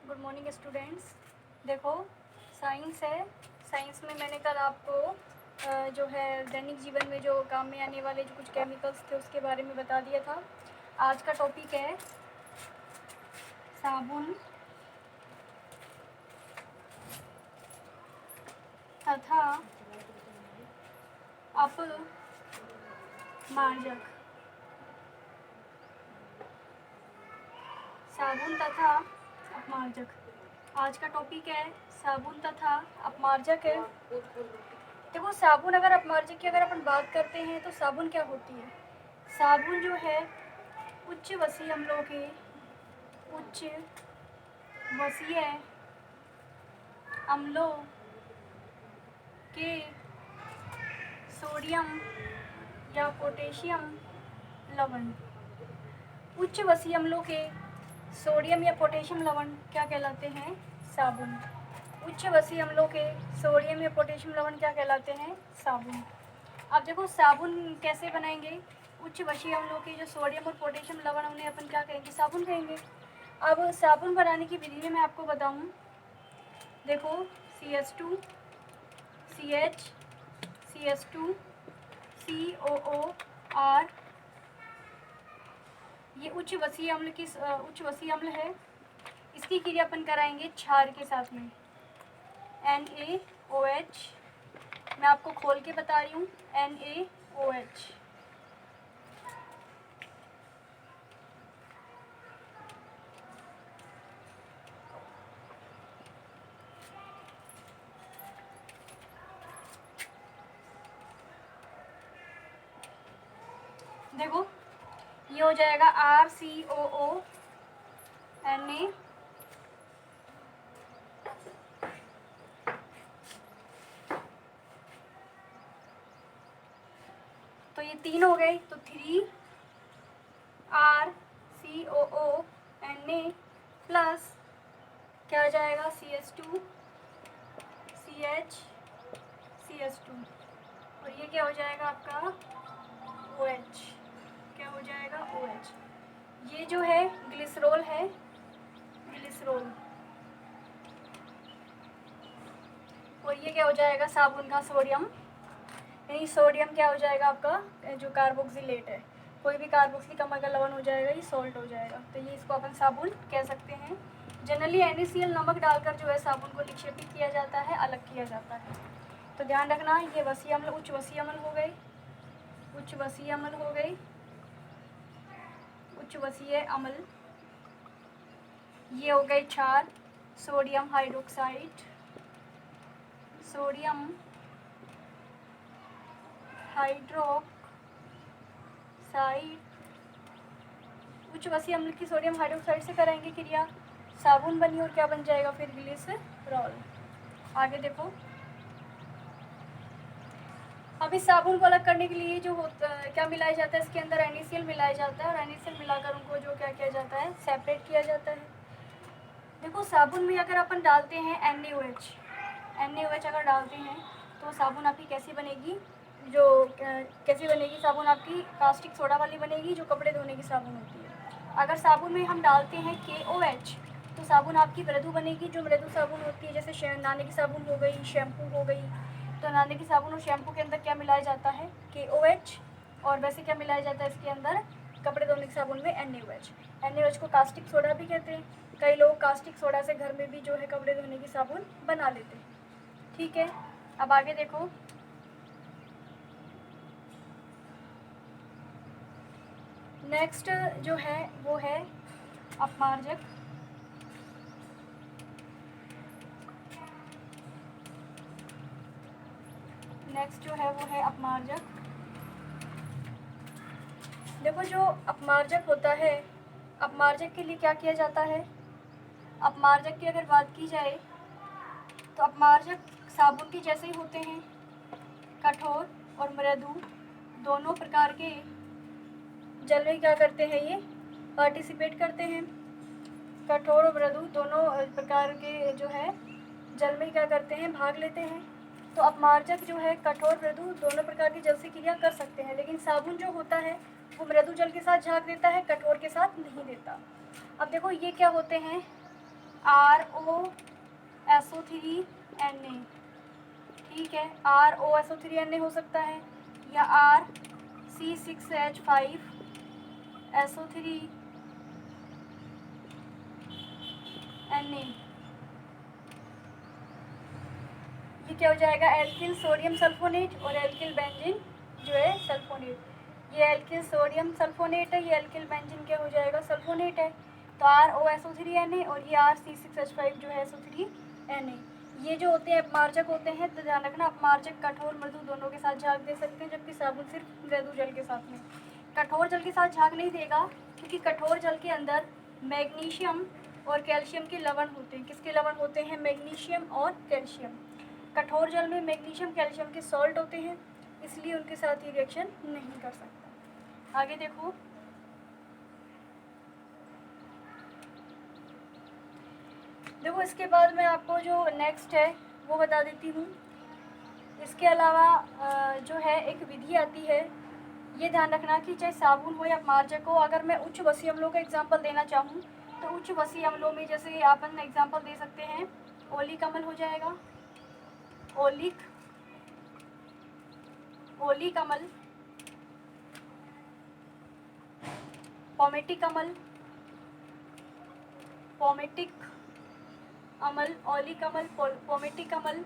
Good morning students. देखो, science है। Science में मैंने कल आपको जो है दैनिक जीवन में जो काम में आने वाले जो कुछ केमिकल्स थे उसके बारे में बता दिया था। आज का टॉपिक है साबुन तथा अपमार्जक। साबुन तथा अपमार्जक आज का टॉपिक है। साबुन तथा अपमार्जक है। देखो, साबुन अगर अपमार्जक की अगर अपन बात करते हैं तो साबुन क्या होती है। साबुन जो है उच्च वसीय अम्लों के उच्च वसीय अम्लों के सोडियम या पोटेशियम लवण। उच्च वसीय अम्लों के सोडियम या पोटेशियम लवण क्या कहलाते हैं? साबुन। उच्च वसीय अम्लों के सोडियम या पोटेशियम लवण क्या कहलाते हैं? साबुन। अब देखो, साबुन कैसे बनाएंगे? उच्च वसीय अम्लों के जो सोडियम और पोटेशियम लवण उन्हें अपन क्या कहेंगे? साबुन कहेंगे। अब साबुन बनाने की विधि में मैं आपको बताऊं। देखो, CH2 CH CH2 COOR ये उच्च वसीय अम्ल है। इसकी क्रिया अपन कराएंगे क्षार के साथ में NaOH। मैं आपको खोल के बता रही हूँ NaOH। देखो, ये हो जाएगा RCOO Na। तो ये 3 हो गए, तो 3RCOONa प्लस क्या आ जाएगा? CH2 CH2 और ये क्या हो जाएगा आपका? OH। क्या हो जाएगा? OH। ये जो है ग्लिसरॉल है, ग्लिसरॉल। और ये क्या हो जाएगा? साबुन का सोडियम, यानी सोडियम क्या हो जाएगा आपका? जो कार्बोक्सिलेट है, कोई भी कार्बोक्सिलिक अम्ल का लवण हो जाएगा, ये सॉल्ट हो जाएगा। तो ये इसको अपन साबुन कह सकते हैं। जनरली NaCl नमक डालकर जो है साबुन को निक्षेपित किया जाता है, अलग किया जाता है। तो ध्यान रखना, ये वसीय अम्ल उच्च वसीय अम्ल हो गई, उच्च वसीय अम्ल हो गई, उच्च वसीय अम्ल। ये हो गए क्षार, सोडियम हाइड्रोक्साइड, सोडियम हाइड्रोक्साइड। उच्च वसीय अम्ल की सोडियम हाइड्रोक्साइड से कराएंगे क्रिया, साबुन बनी और क्या बन जाएगा फिर? ग्लिसरॉल। आगे देखो, अब इस साबुन को अलग करने के लिए जो क्या मिलाया जाता है? इसके अंदर NaCl मिलाया जाता है और NaCl मिलाकर उनको जो क्या किया जाता है? सेपरेट किया जाता है। देखो, साबुन में अगर अपन डालते हैं NaOH अगर डालते हैं तो साबुन आपकी कैसी बनेगी? जो कैसी बनेगी साबुन आपकी? कास्टिक सोडा वाली बनेगी, जो कपड़े धोने की साबुन होती है। अगर साबुन में हम डालते हैं KOH तो साबुन आपकी मृदु बनेगी, जो मृदु साबुन होती है, जैसे नहाने की साबुन हो गई, शैम्पू हो गई। तो नहाने की साबुन और शैम्पू के अंदर क्या मिलाया जाता है? KOH। और वैसे क्या मिलाया जाता है इसके अंदर? कपड़े धोने की साबुन में NaOH को कास्टिक सोडा भी कहते हैं। कई लोग कास्टिक सोडा से घर में भी जो है कपड़े धोने की साबुन बना लेते हैं। ठीक है, अब आगे देखो, नेक्स्ट जो है वो है अपमार्जक। नेक्स्ट जो है वो है अपमार्जक। देखो, जो अपमार्जक होता है, अपमार्जक के लिए क्या किया जाता है? अपमार्जक की अगर बात की जाए तो अपमार्जक साबुन के जैसे ही होते हैं, कठोर और मृदु दोनों प्रकार के जल में क्या करते हैं? ये पार्टिसिपेट करते हैं। कठोर और मृदु दोनों प्रकार के जो है जल में क्या करते हैं? भाग लेते हैं। तो अपमार्जक जो है कठोर मृदु दोनों प्रकार की जल से क्रिया कर सकते हैं, लेकिन साबुन जो होता है वो मृदु जल के साथ झाग देता है, कठोर के साथ नहीं देता। अब देखो, ये क्या होते हैं? ROSO3Na, ठीक है, ROSO3Na हो सकता है, या RC6H5SO3Na। ये क्या हो जाएगा, एल्किल सोडियम सल्फोनेट और एल्किल बेंजीन जो है सल्फोनेट। ये एल्किल सोडियम सल्फोनेट है, ये एल्किल बेंजीन क्या हो जाएगा, सल्फोनेट है। तो ROSO3Na और ये RC6H5 जो है SO3Na। ये जो होते हैं अपमार्जक होते हैं, तो ध्यान रखना अपमार्जक कठोर मृदु दोनों के साथ झाग दे सकते हैं, जबकि साबुन सिर्फ मृदु जल के साथ में। कठोर जल के साथ झाग नहीं देगा, क्योंकि कठोर जल के अंदर मैग्नीशियम और कैल्शियम के लवण होते हैं। किसके लवण होते हैं, मैग्नीशियम और कैल्शियम। कठोर जल में मैग्नीशियम कैल्शियम के सॉल्ट होते हैं, इसलिए उनके साथ ये रिएक्शन नहीं कर सकता। आगे देखो, इसके बाद मैं आपको जो नेक्स्ट है वो बता देती हूँ। इसके अलावा जो है एक विधि आती है, ये ध्यान रखना कि चाहे साबुन हो या मार्जक हो, अगर मैं उच्च वसीय अम्लों का एग्जाम्पल देना चाहूँ तो उच्च वसीय अम्लों में जैसे अपन एग्जाम्पल दे सकते हैं, ओलिक अम्ल हो जाएगा, ओलिक अम्ल, पोमेटिक अम्ल, ओलिक अम्ल, पोमेटिक अम्ल,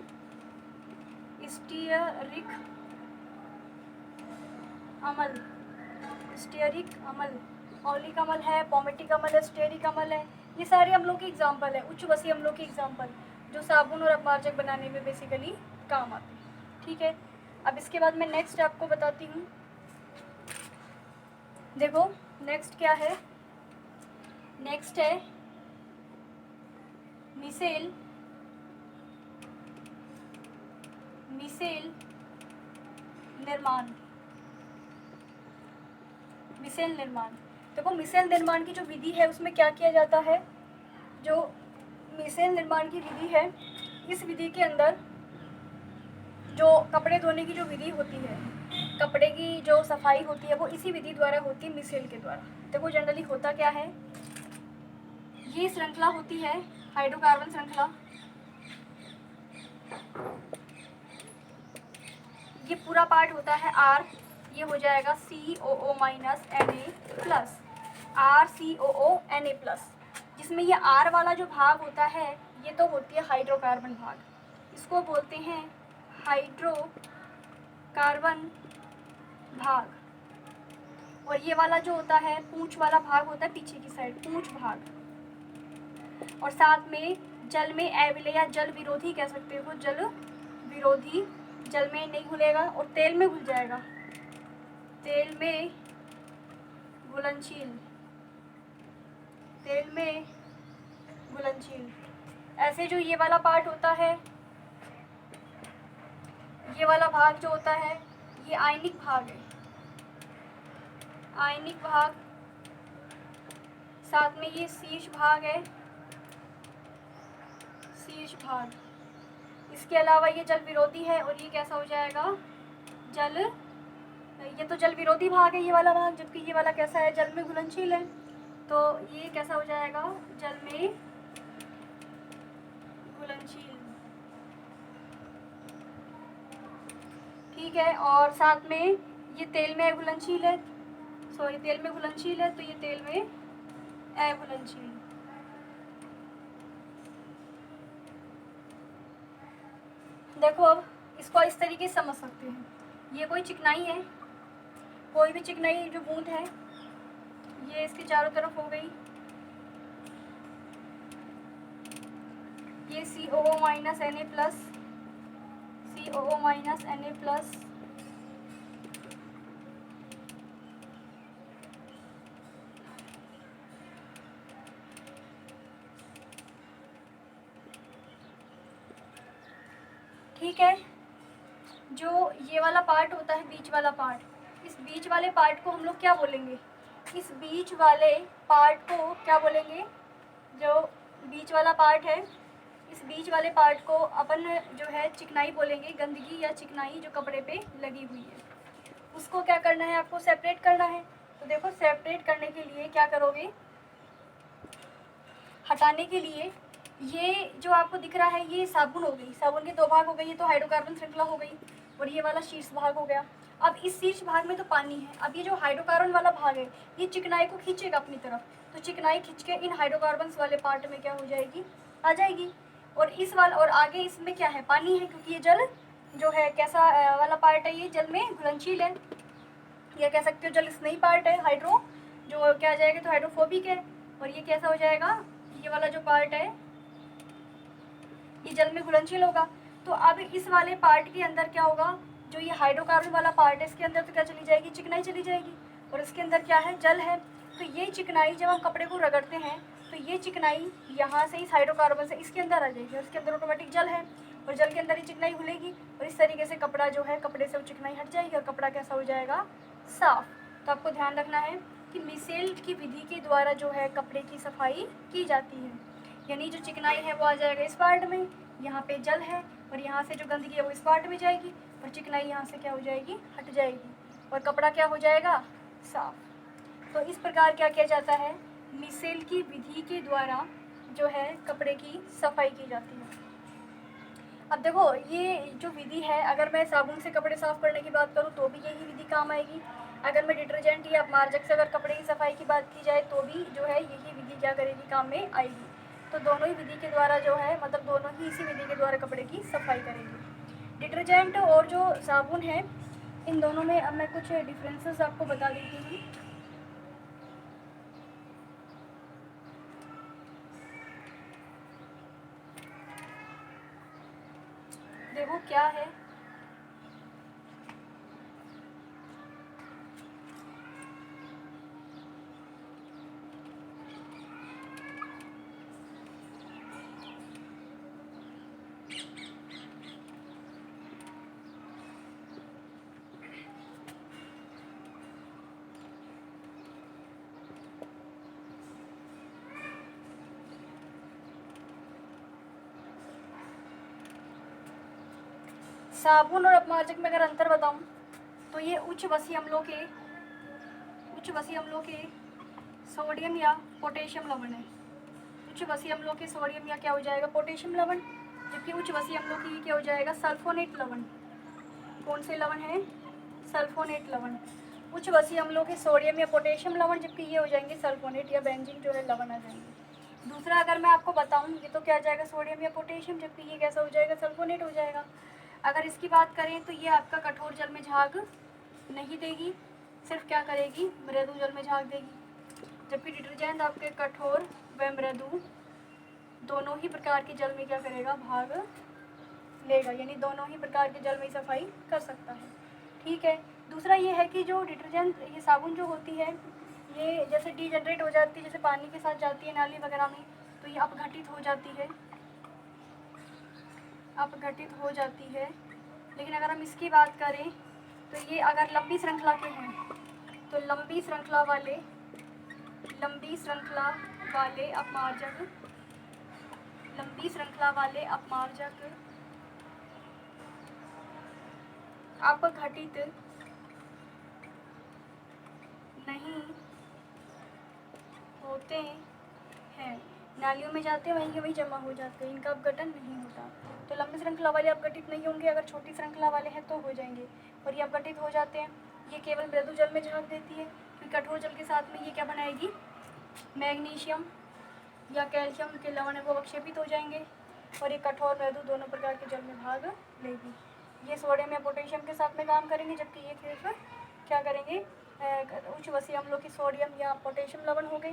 स्टीयरिक अम्ल, ओलिक अम्ल है, पोमेटिक अम्ल है, स्टीयरिक अम्ल है। ये सारे अम्लों के एग्जाम्पल है, उच्च वसीय अम्लों के एग्जाम्पल, जो साबुन और अपमार्जक बनाने में बेसिकली काम आते हैं। ठीक है, अब इसके बाद मैं नेक्स्ट आपको बताती हूँ। देखो नेक्स्ट क्या है, नेक्स्ट है मिसेल निर्माण। मिसेल निर्माण, देखो मिसेल निर्माण की जो विधि है उसमें क्या किया जाता है, जो मिसेल निर्माण की विधि है, इस विधि के अंदर जो कपड़े धोने की जो विधि होती है, कपड़े की जो सफाई होती है वो इसी विधि द्वारा होती है, मिसेल के द्वारा। देखो जनरली होता क्या है, ये श्रृंखला होती है हाइड्रोकार्बन श्रृंखला, ये पूरा पार्ट होता है R, ये हो जाएगा COO- Na+, RCOO Na+, जिसमें ये R वाला जो भाग होता है ये तो होती है हाइड्रोकार्बन भाग, इसको बोलते हैं हाइड्रोकार्बन भाग। और ये वाला जो होता है पूंछ वाला भाग होता है पीछे की साइड, पूंछ भाग। और साथ में जल में अविलेय या जल विरोधी कह सकते हो, जल विरोधी, जल में नहीं घुलेगा और तेल में घुल जाएगा, तेल में घुलनशील, तेल में घुलनशील। ऐसे जो ये वाला पार्ट होता है, ये वाला भाग जो होता है ये आयनिक भाग है, आयनिक भाग। साथ में ये शीर्ष भाग है, शीर्ष भाग। इसके अलावा ये जल विरोधी है और ये कैसा हो जाएगा, जल, ये तो जल विरोधी भाग है ये वाला भाग, जबकि ये वाला कैसा है, जल में घुलनशील है, तो ये कैसा हो जाएगा, जल में घुलनशील। ठीक है, और साथ में ये तेल में अघुलनशील है, सॉरी तेल में घुलनशील है, तो ये तेल में अघुलनशील। देखो अब इसको इस तरीके से समझ सकते हैं, ये कोई चिकनाई है, कोई भी चिकनाई जो बूंद है ये इसके चारों तरफ हो गई, ये COO- Na+, COO- Na+, ठीक है। जो ये वाला पार्ट होता है, बीच वाला पार्ट, इस बीच वाले पार्ट को हम लोग क्या बोलेंगे, इस बीच वाले पार्ट को क्या बोलेंगे, जो बीच वाला पार्ट है, इस बीच वाले पार्ट को अपन जो है चिकनाई बोलेंगे, गंदगी या चिकनाई जो कपड़े पे लगी हुई है, उसको क्या करना है, आपको सेपरेट करना है। तो देखो सेपरेट करने के लिए क्या करोगे, हटाने के लिए ये जो आपको दिख रहा है ये साबुन हो गई, साबुन के दो भाग हो गए, ये तो हाइड्रोकार्बन श्रृंखला हो गई और ये वाला शीर्ष भाग हो गया। अब इस शीर्ष भाग में तो पानी है, अब ये जो हाइड्रोकार्बन वाला भाग है ये चिकनाई को खींचेगा अपनी तरफ, तो चिकनाई खींच के इन हाइड्रोकार्बन वाले पार्ट में क्या हो जाएगी, आ जाएगी। और इस वाला और आगे इसमें क्या है, पानी है, क्योंकि ये जल जो है कैसा वाला पार्ट है, ये जल में घुलनशील है, या कह सकते हो जल स्नेही पार्ट है, हाइड्रो जो क्या आ जाएगा तो हाइड्रोफोबिक है। और ये कैसा हो जाएगा, ये वाला जो पार्ट है ये जल में घुलनशील होगा। तो अब इस वाले पार्ट के अंदर क्या होगा, जो ये हाइड्रोकार्बन वाला पार्ट है इसके अंदर तो क्या चली जाएगी, चिकनाई चली जाएगी, और इसके अंदर क्या है, जल है। तो ये चिकनाई जब हम कपड़े को रगड़ते हैं तो ये चिकनाई यहाँ से इस हाइड्रोकार्बन से इसके अंदर आ जाएगी, और इसके अंदर ऑटोमेटिक जल है और जल के अंदर ही चिकनाई घुलेगी, और इस तरीके से कपड़ा जो है, कपड़े से वो चिकनाई हट जाएगी और कपड़ा कैसा हो जाएगा, साफ। तो आपको ध्यान रखना है कि मिसेल की विधि के द्वारा जो है कपड़े की सफाई की जाती है, यानी जो चिकनाई है वो आ जाएगा इस पार्ट में, यहाँ पे जल है और यहाँ से जो गंदगी है वो इस पार्ट में जाएगी और चिकनाई यहाँ से क्या हो जाएगी, हट जाएगी, और कपड़ा क्या हो जाएगा, साफ। तो इस प्रकार क्या किया जाता है, मिसेल की विधि के द्वारा जो है कपड़े की सफाई की जाती है। अब देखो ये जो विधि है, अगर मैं साबुन से कपड़े साफ करने की बात करूँ तो भी यही विधि काम आएगी, अगर मैं डिटर्जेंट या अपमार्जक से अगर कपड़े की सफाई की बात की जाए तो भी जो है यही विधि क्या करेगी, काम में आएगी। तो दोनों ही विधि के द्वारा जो है, मतलब दोनों ही इसी विधि के द्वारा कपड़े की सफाई करेंगे। डिटर्जेंट और जो साबुन है इन दोनों में अब मैं कुछ डिफरेंसेस आपको बता देती हूँ। देखो क्या है, साबुन और अपमार्जक में अगर अंतर बताऊं तो ये उच्च वसीय अम्लों के सोडियम या पोटेशियम लवण है। उच्च वसीय अम्लों के सोडियम या क्या हो जाएगा, पोटेशियम लवण, जबकि उच्च वसीय अम्लों की क्या हो जाएगा, सल्फोनेट लवण। कौन से लवण है, सल्फोनेट लवण। उच्च वसीय अम्लों के सोडियम या पोटेशियम लवण, जबकि ये हो जाएंगे सल्फोनेट या बेंजीन जो है लवण आ जाएंगे। दूसरा अगर मैं आपको बताऊं, ये तो क्या आ जाएगा, सोडियम या पोटेशियम, जबकि ये कैसा हो जाएगा, सल्फोनेट हो जाएगा। अगर इसकी बात करें तो ये आपका कठोर जल में झाग नहीं देगी, सिर्फ क्या करेगी, मृदु जल में झाग देगी, जबकि डिटर्जेंट आपके कठोर व मृदु दोनों ही प्रकार के जल में क्या करेगा, भाग लेगा, यानी दोनों ही प्रकार के जल में सफाई कर सकता है। ठीक है। दूसरा ये है कि जो डिटर्जेंट, ये साबुन जो होती है ये जैसे डिजनरेट हो जाती है, जैसे पानी के साथ जाती है नाली वगैरह में, तो ये अपघटित हो जाती है, लेकिन अगर हम इसकी बात करें तो ये अगर लंबी श्रृंखला के हैं तो लंबी श्रृंखला वाले अपमार्जक अपघटित नहीं होते हैं, नालियों में जाते हैं वहीं के वहीं जमा हो जाते हैं, इनका अपघटन नहीं होता। तो लंबी श्रृंखला वाले अपघटित नहीं होंगे, अगर छोटी श्रृंखला वाले हैं तो हो जाएंगे, और ये अपघटित हो जाते हैं। ये केवल मृदु जल में झाग देती है, क्योंकि कठोर जल के साथ में ये क्या बनाएगी, मैग्नीशियम या कैल्शियम के लवण है वो अवक्षेपित हो जाएंगे, और ये कठोर मृदु दोनों प्रकार के जल में भाग लेगी। ये सोडियम या पोटेशियम के साथ में काम करेंगे, जबकि ये सिर्फ क्या करेंगे, उच्च वसीय अम्लों की सोडियम या पोटेशियम लवण हो गए,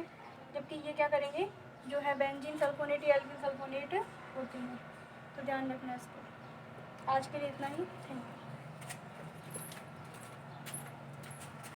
जबकि ये क्या करेंगे, जो है बेंजीन सल्फोनेट या एल्किल सल्फोनेट होती हैं। तो ध्यान रखना इसको। आज के लिए इतना ही, थैंक यू।